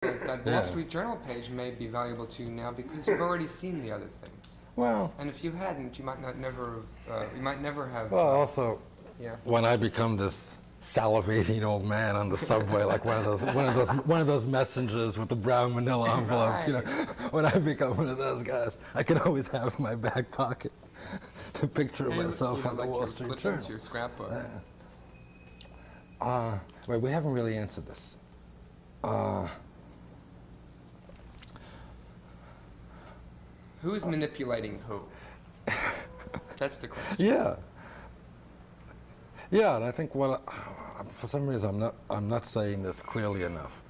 that Wall Street Journal page may be valuable to you now because you've already seen the other things. Well, And if you hadn't, you might never have. well, also, Yeah. when I become this salivating old man on the subway, like one of those messengers with the brown manila envelopes, you know, when I become one of those guys, I can always have in my back pocket the picture of myself on the Wall Street Journal. Your scrapbook. Wait, we haven't really answered this. Who's manipulating who? That's the question. Yeah. Yeah, and I think for some reason I'm not saying this clearly enough,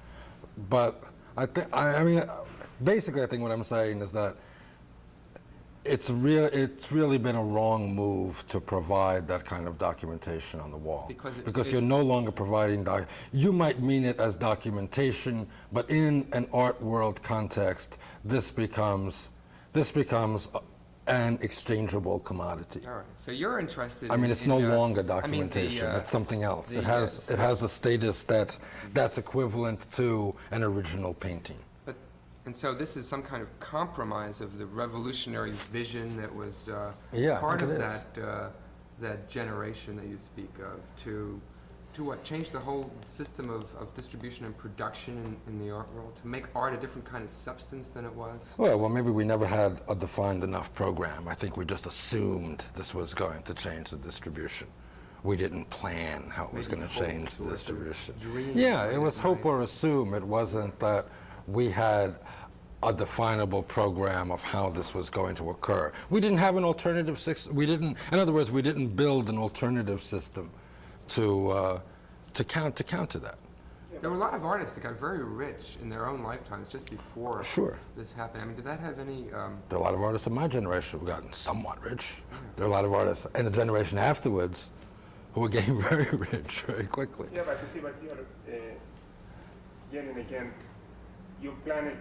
but I mean, basically I think what I'm saying is that it's really been a wrong move to provide that kind of documentation on the wall because you're no longer providing you might mean it as documentation, but in an art world context, this becomes an exchangeable commodity. All right. So you're interested. I mean, it's no longer documentation. It's something else. It has a status that's equivalent to an original painting. And so this is some kind of compromise of the revolutionary vision that was part of that generation that you speak of to what? Change the whole system of distribution and production in the art world, to make art a different kind of substance than it was? Well, maybe we never had a defined enough program. I think we just assumed this was going to change the distribution. We didn't plan how it was going to change the distribution. Yeah, it was hope or assume. It wasn't that we had a definable program of how this was going to occur. We didn't have an alternative system. In other words, we didn't build an alternative system to counter that. There were a lot of artists that got very rich in their own lifetimes just before this happened. I mean, did that have any... There are a lot of artists of my generation who gotten somewhat rich. Yeah. There are a lot of artists in the generation afterwards who were getting very rich very quickly. Yeah, but you see what you're, again and again, you plan it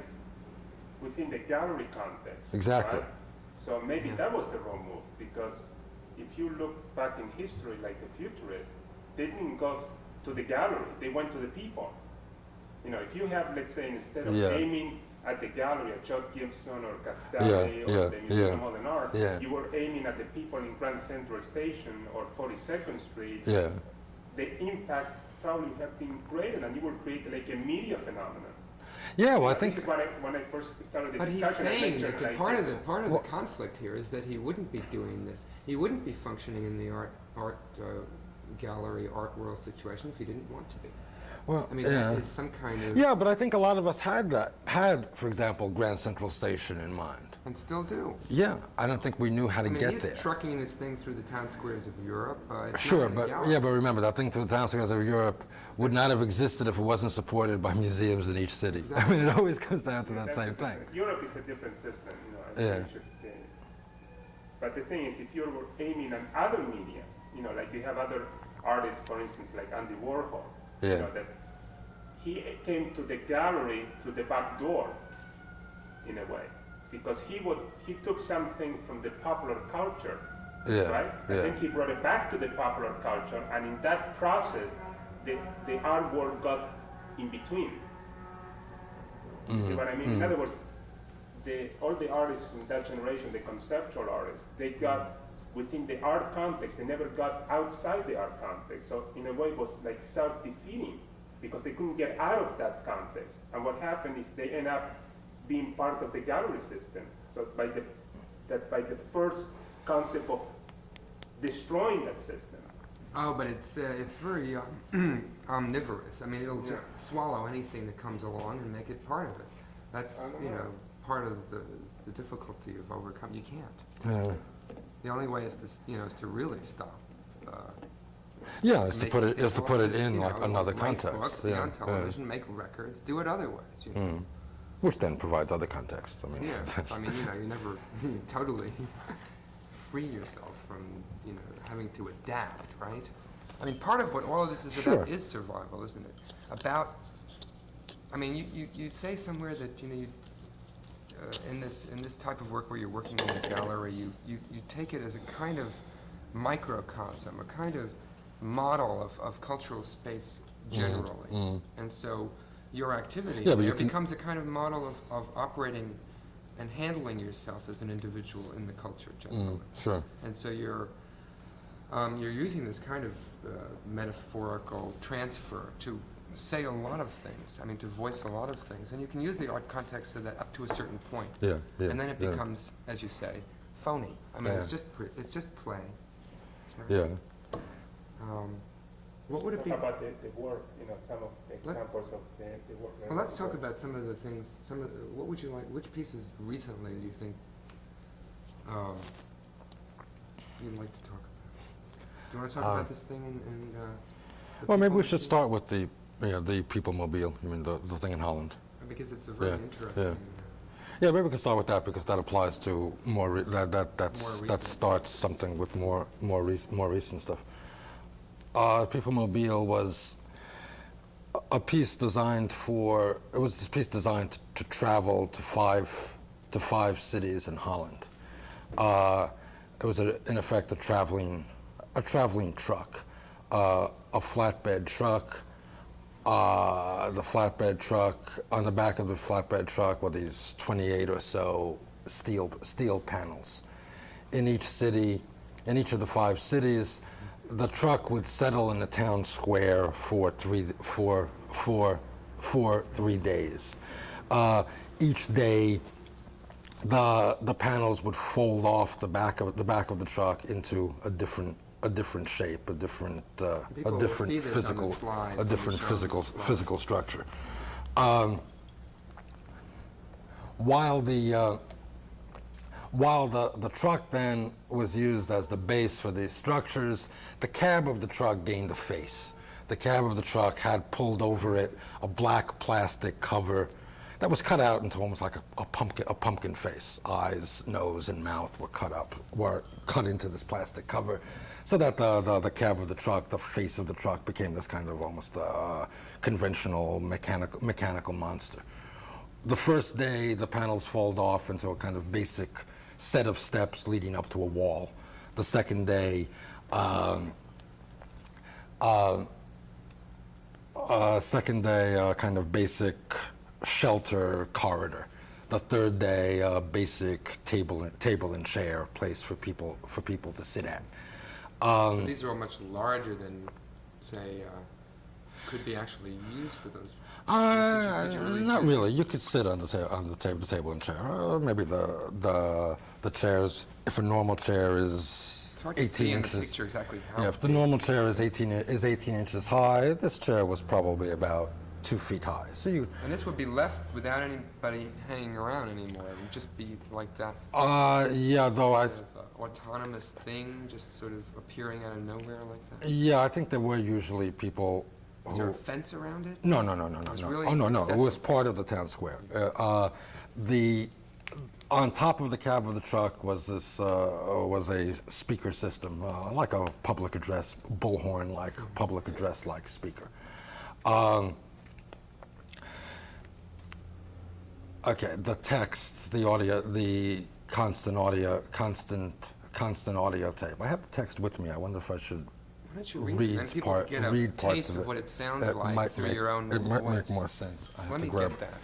within the gallery context. Exactly. Right? So maybe that was the wrong move, because if you look back in history, like the futurists, they didn't go to the gallery, they went to the people. You know, if you have, let's say, instead of aiming at the gallery, at Judd Gibson or Castelli or the Museum of Modern Art, you were aiming at the people in Grand Central Station or 42nd Street. Yeah. The impact probably would have been greater, and you would create like a media phenomenon. Yeah, well, I think this is when I first started the but discussion. But he's saying that part of the conflict here is that he wouldn't be doing this. He wouldn't be functioning in the art gallery, art world situation if he didn't want to be. Well, I mean, that is some kind of... Yeah, but I think a lot of us had, for example, Grand Central Station in mind. And still do. Yeah, I don't think we knew how to get there. He's trucking this thing through the town squares of Europe. Sure, but remember, that thing through the town squares of Europe would not have existed if it wasn't supported by museums in each city. Exactly. I mean, it always comes down to that same thing. Europe is a different system, you know. But the thing is, if you're aiming at other media, you know, like you have other artists, for instance, like Andy Warhol, you know, that he came to the gallery through the back door, in a way, because he took something from the popular culture, right? And then he brought it back to the popular culture, and in that process, the art world got in between. You see what I mean? In other words, all the artists in that generation, the conceptual artists, they got within the art context. They never got outside the art context. So in a way, it was like self-defeating because they couldn't get out of that context. And what happened is they end up being part of the gallery system. So by the first concept of destroying that system. Oh, but it's very omnivorous. I mean, it'll just swallow anything that comes along and make it part of it. That's part of the difficulty of overcoming. You can't. The only way is to really stop. Is to put it in like another context. Books, be on television, make records, do it otherwise. You know? Which then provides other contexts. I mean, so, I mean, you never totally free yourself from having to adapt, right? I mean, part of what all of this is about is survival, isn't it? I mean, you say somewhere that in this type of work where you're working in a gallery, you take it as a kind of microcosm, a kind of model of cultural space generally. And so your activity. Yeah, but it becomes a kind of model of operating and handling yourself as an individual in the culture generally. Sure. And so you're using this kind of metaphorical transfer to say a lot of things. I mean, to voice a lot of things, and you can use the art context of that up to a certain point. Yeah, yeah. And then it becomes, as you say, phony. I mean, it's just play. Yeah. What would it be? Talk about the work, some of the examples of the work. Well, let's talk about some of the things. What would you like? Which pieces recently do you think you'd like to talk about? Do you want to talk about this thing and well, maybe we should start with the People Mobile. You mean the thing in Holland? Because it's a very interesting. Yeah. Yeah, maybe we can start with that because that applies to that starts something with more recent stuff. People Mobile was a piece designed to travel to five cities in Holland. It was in effect a traveling truck, a flatbed truck. The flatbed truck, on the back of the flatbed truck were these 28 or so steel panels. In each of the 5 cities, the truck would settle in the town square for 3 days. Each day, the panels would fold off the back of the truck into a different shape, a different physical structure. While the truck then was used as the base for these structures, the cab of the truck gained a face. The cab of the truck had pulled over it a black plastic cover that was cut out into almost like a pumpkin face. Eyes, nose, and mouth were cut into this plastic cover, so that the cab of the truck, the face of the truck, became this kind of almost conventional mechanical monster. The first day, the panels fold off into a kind of basic set of steps leading up to a wall. The second day, kind of basic shelter corridor. The third day, a basic table and chair place for people to sit at. These are all much larger than, say, could be actually used for those. Not really. You could sit on the table and chair. Maybe the chairs. If a normal chair is 18 inches. Exactly how if the normal chair is 18 inches high, this chair was probably about 2 feet high. And this would be left without anybody hanging around anymore. It would just be like that. Autonomous thing, just sort of appearing out of nowhere like that. Yeah, I think there were usually people. Is there a fence around it? No. Really no. accessible. It was part of the town square. On top of the cab of the truck was a speaker system, like a public address, bullhorn-like public address-like speaker. Okay, the text, the audio, the constant audio tape. I have the text with me. I wonder if I should. Why don't you read it? People get a taste of what it sounds like through your own It might voice. make more sense. Let me get that.